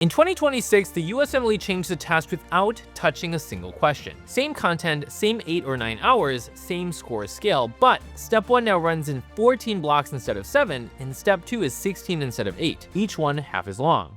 In 2026, the USMLE changed the test without touching a single question. Same content, same 8 or 9 hours, same score scale, but Step 1 now runs in 14 blocks instead of 7, and Step 2 is 16 instead of 8, each one half as long.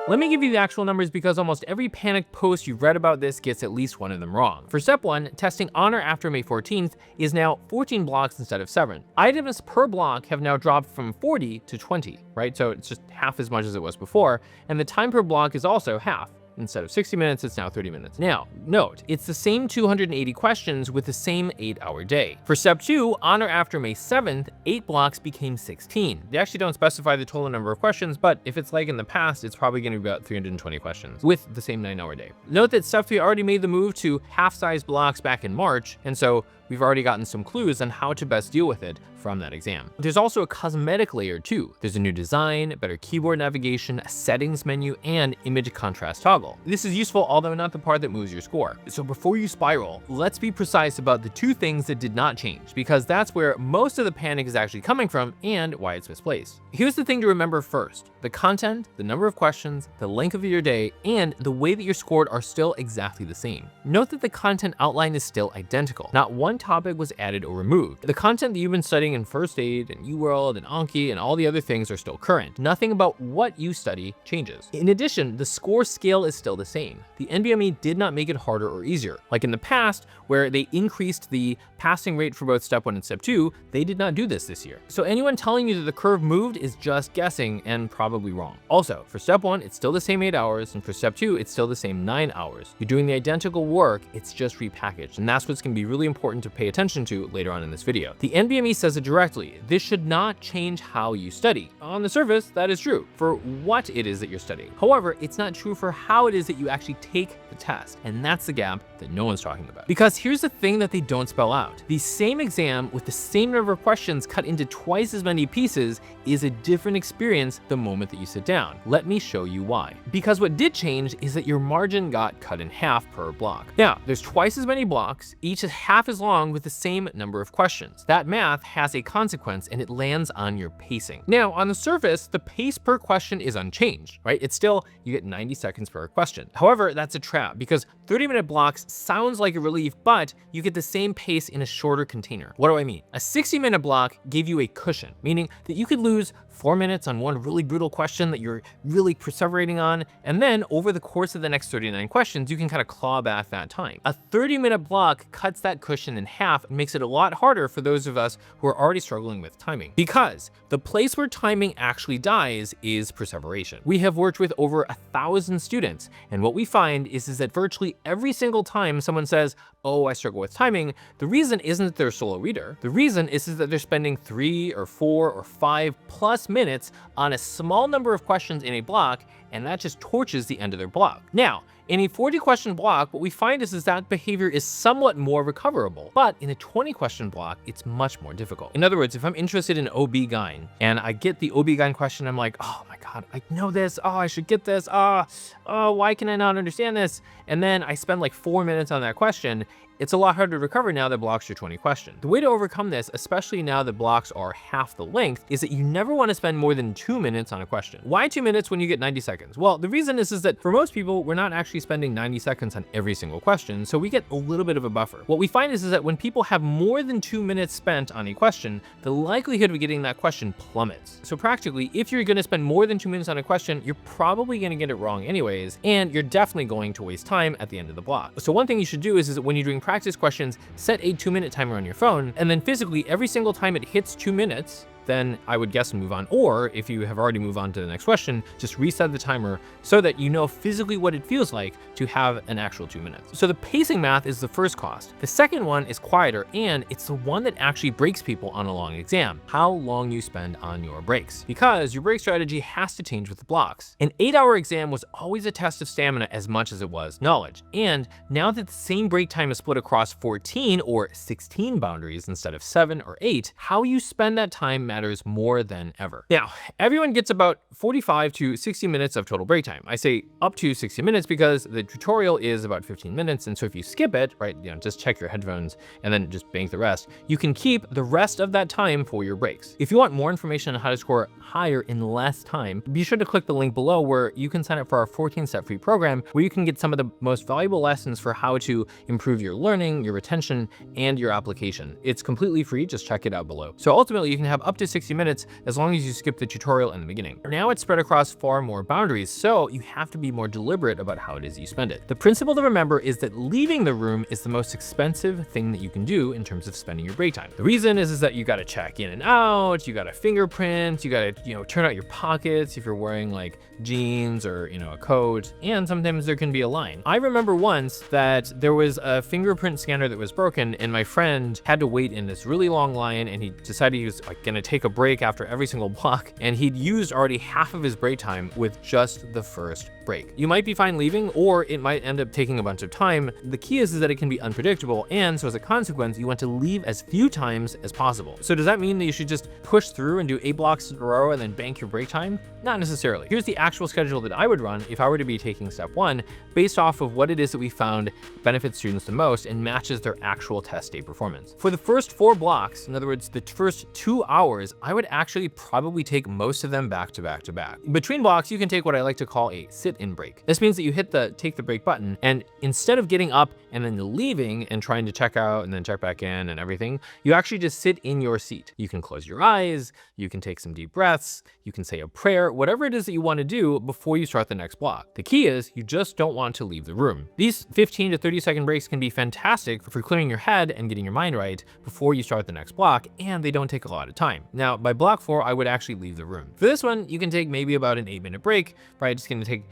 Let me give you the actual numbers because almost every panicked post you've read about this gets at least one of them wrong. For Step 1, testing on or after May 14th is now 14 blocks instead of 7. Items per block have now dropped from 40 to 20, right? So it's just half as much as it was before, and the time per block is also half. Instead of 60 minutes, it's now 30 minutes. Now, note, it's the same 280 questions with the same 8-hour day. For Step 2, on or after May 7th, 8 blocks became 16. They actually don't specify the total number of questions, but if it's like in the past, it's probably going to be about 320 questions with the same 9-hour day. Note that Step 3 already made the move to half-size blocks back in March, and so we've already gotten some clues on how to best deal with it from that exam. There's also a cosmetic layer too. There's a new design, better keyboard navigation, a settings menu, and image contrast toggle. This is useful, although not the part that moves your score. So before you spiral, let's be precise about the 2 things that did not change, because that's where most of the panic is actually coming from and why it's misplaced. Here's the thing to remember first. The content, the number of questions, the length of your day, and the way that you're scored are still exactly the same. Note that the content outline is still identical. Not one topic was added or removed. The content that you've been studying in First Aid and UWorld and Anki and all the other things are still current. Nothing about what you study changes. In addition, the score scale is still the same. The NBME did not make it harder or easier. Like in the past, where they increased the passing rate for both Step 1 and Step 2, they did not do this year. So anyone telling you that the curve moved is just guessing and probably wrong. Also, for Step 1, it's still the same 8 hours, and for Step 2, it's still the same 9 hours. You're doing the identical work, it's just repackaged, and that's what's gonna be really important to pay attention to later on in this video. The NBME says it directly, this should not change how you study. On the surface, that is true for what it is that you're studying. However, it's not true for how it is that you actually take the test, and that's the gap that no one's talking about. Because here's the thing that they don't spell out. The same exam with the same number of questions cut into twice as many pieces is a different experience the moment that you sit down. Let me show you why. Because what did change is that your margin got cut in half per block. Now, there's twice as many blocks, each is half as long with the same number of questions. That math has a consequence and it lands on your pacing. Now, on the surface, the pace per question is unchanged, right? It's still, you get 90 seconds per question. However, that's a trap because 30-minute blocks sounds like a relief, but you get the same pace in a shorter container. What do I mean? A 60-minute block gave you a cushion, meaning that you could lose 4 minutes on one really brutal question that you're really perseverating on, and then over the course of the next 39 questions, you can kind of claw back that time. A 30-minute block cuts that cushion in half and makes it a lot harder for those of us who are already struggling with timing. Because the place where timing actually dies is perseveration. We have worked with over 1,000 students, and what we find is that virtually every single time someone says, oh, I struggle with timing, the reason isn't that they're a slow reader. The reason is that they're spending 3 or 4 or 5+ minutes on a small number of questions in a block, and that just torches the end of their block. Now, in a 40-question block, what we find is that behavior is somewhat more recoverable, but in a 20-question block, it's much more difficult. In other words, if I'm interested in OB-GYN and I get the OB-GYN question, I'm like, oh my God, I know this. Oh, I should get this. Oh, why can I not understand this? And then I spend like 4 minutes on that question. It's a lot harder to recover now that blocks are 20 questions. The way to overcome this, especially now that blocks are half the length, is that you never want to spend more than 2 minutes on a question. Why 2 minutes when you get 90 seconds? Well, the reason is that for most people, we're not actually spending 90 seconds on every single question, so we get a little bit of a buffer. What we find is that when people have more than 2 minutes spent on a question, the likelihood of getting that question plummets. So practically, if you're going to spend more than 2 minutes on a question, you're probably going to get it wrong anyways, and you're definitely going to waste time at the end of the block. So one thing you should do is that when you're doing practice questions, set a 2-minute timer on your phone, and then physically every single time it hits 2 minutes, then I would guess move on. Or if you have already moved on to the next question, just reset the timer so that you know physically what it feels like to have an actual 2 minutes. So the pacing math is the first cost. The second one is quieter, and it's the one that actually breaks people on a long exam: how long you spend on your breaks. Because your break strategy has to change with the blocks. An 8-hour exam was always a test of stamina as much as it was knowledge. And now that the same break time is split across 14 or 16 boundaries instead of 7 or 8, how you spend that time matters more than ever. Now, everyone gets about 45 to 60 minutes of total break time. I say up to 60 minutes because the tutorial is about 15 minutes. And so if you skip it, right, just check your headphones and then just bank the rest, you can keep the rest of that time for your breaks. If you want more information on how to score higher in less time, be sure to click the link below where you can sign up for our 14-step free program where you can get some of the most valuable lessons for how to improve your learning, your retention, and your application. It's completely free, just check it out below. So ultimately, you can have up to 60 minutes as long as you skip the tutorial in the beginning. Now it's spread across far more boundaries, so you have to be more deliberate about how it is you spend it. The principle to remember is that leaving the room is the most expensive thing that you can do in terms of spending your break time. The reason is that you gotta check in and out, you gotta fingerprint, you gotta, turn out your pockets if you're wearing like jeans or, a coat, and sometimes there can be a line. I remember once that there was a fingerprint scanner that was broken and my friend had to wait in this really long line, and he decided he was like gonna take a break after every single block, and he'd used already half of his break time with just the first break. You might be fine leaving, or it might end up taking a bunch of time. The key is that it can be unpredictable, and so as a consequence, you want to leave as few times as possible. So does that mean that you should just push through and do 8 blocks in a row and then bank your break time? Not necessarily. Here's the actual schedule that I would run if I were to be taking step 1 based off of what it is that we found benefits students the most and matches their actual test day performance. For the first 4 blocks, in other words, the first 2 hours, I would actually probably take most of them back to back to back. Between blocks, you can take what I like to call a sit-in break. This means that you hit the take the break button, and instead of getting up and then leaving and trying to check out and then check back in and everything, you actually just sit in your seat. You can close your eyes, you can take some deep breaths, you can say a prayer, whatever it is that you want to do before you start the next block. The key is you just don't want to leave the room. These 15 to 30-second breaks can be fantastic for clearing your head and getting your mind right before you start the next block, and they don't take a lot of time. Now, by block 4, I would actually leave the room. For this one, you can take maybe about an 8-minute break, right?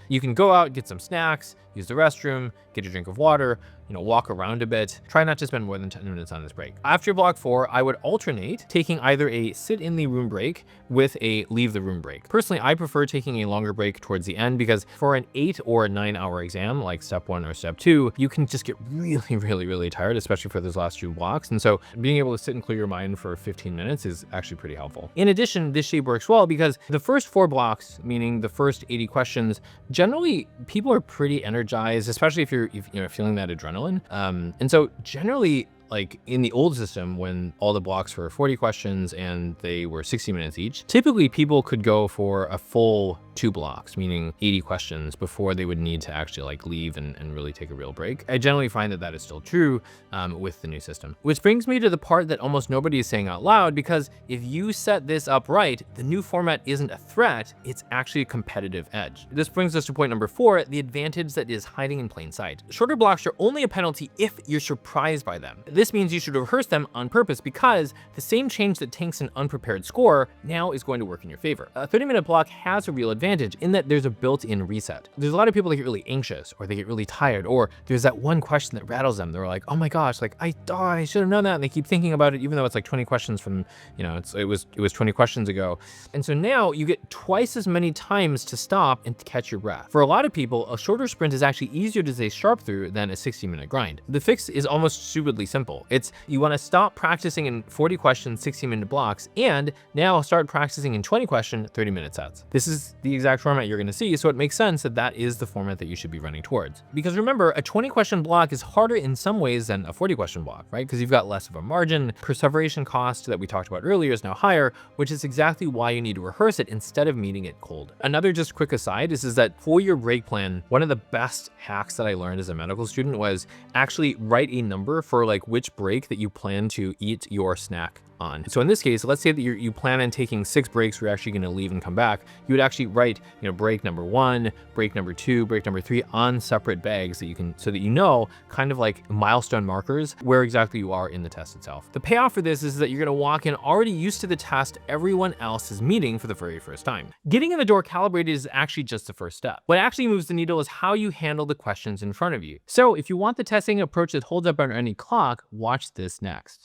You can go out, get some snacks, use the restroom, get a drink of water, walk around a bit. Try not to spend more than 10 minutes on this break. After block 4, I would alternate taking either a sit in the room break with a leave the room break. Personally, I prefer taking a longer break towards the end because for an 8 or a 9-hour exam, like step 1 or step 2, you can just get really, really, really tired, especially for those last 2 blocks. And so being able to sit and clear your mind for 15 minutes is actually pretty helpful. In addition, this shape works well because the first 4 blocks, meaning the first 80 questions, generally people are pretty energized, especially if you're feeling that adrenaline. And so generally, like in the old system, when all the blocks were 40 questions and they were 60 minutes each, typically people could go for a full 2 blocks, meaning 80 questions before they would need to actually like leave and really take a real break. I generally find that is still true with the new system. Which brings me to the part that almost nobody is saying out loud, because if you set this up right, the new format isn't a threat, it's actually a competitive edge. This brings us to point number 4, the advantage that is hiding in plain sight. Shorter blocks are only a penalty if you're surprised by them. This means you should rehearse them on purpose because the same change that tanks an unprepared score now is going to work in your favor. A 30-minute block has a real advantage in that there's a built-in reset. There's a lot of people that get really anxious or they get really tired, or there's that one question that rattles them. They're like, oh my gosh, like I should have known that. And they keep thinking about it, even though it's like 20 questions from, it was 20 questions ago. And so now you get twice as many times to stop and to catch your breath. For a lot of people, a shorter sprint is actually easier to stay sharp through than a 60-minute grind. The fix is almost stupidly simple. It's you want to stop practicing in 40 question, 60-minute blocks, and now start practicing in 20 question, 30-minute sets. This is the exact format you're going to see, so it makes sense that that is the format that you should be running towards. Because remember, a 20 question block is harder in some ways than a 40 question block, right? Because you've got less of a margin. Perseveration cost that we talked about earlier is now higher, which is exactly why you need to rehearse it instead of meeting it cold. Another just quick aside is that for your break plan, one of the best hacks that I learned as a medical student was actually write a number for like which break that you plan to eat your snack on. So in this case, let's say that you plan on taking 6 breaks where you're actually going to leave and come back. You would actually write, break number 1, break number 2, break number 3 on separate bags that you can, so that kind of like milestone markers where exactly you are in the test itself. The payoff for this is that you're going to walk in already used to the test everyone else is meeting for the very first time. Getting in the door calibrated is actually just the first step. What actually moves the needle is how you handle the questions in front of you. So if you want the testing approach that holds up on any clock, watch this next.